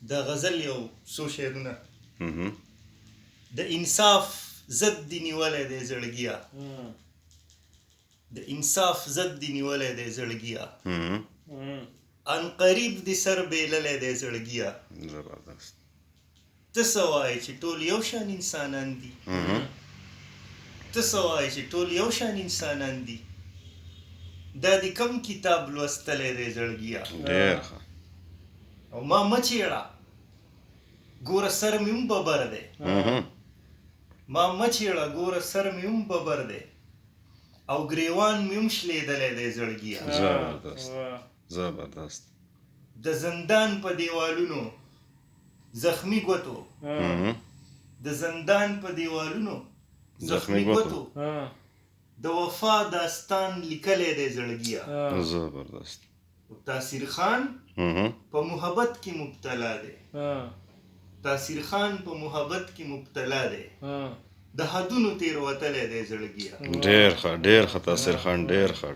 د غزل یو څو شعرونه د انصاف ضد دی نیولې د زړګیا د انصاف ضد دی نیولې د زړګیا ان قریب دی سر بیللې د زړګیا زبردست ته سوای چې ټول یو شان انسانان دي ته سوای چې ټول یو شان انسانان دي دا دی کم کتاب لوستلې د زړګیا ډېر ښه او ما مچېړه ګوره سر مې هم ببر دی ما مچېړه ګوره سر مې هم ببر دی او ګریوان مې هم شلېدلی دی زړګیا زبردست زبردست د زندان په دیوالونو زخمی ګوتو د زندان په دیوالونو زخمی ګوتو د وفا داستان لیکلی دی زړګیا زبردست تاثیر خان په محبت کې مبتلا دی تاثیر خان په محبت کې مبتلا دی د حدونو تیر وتلی دی زړګیا ډېر ښه تاثیر خان ډېر ښه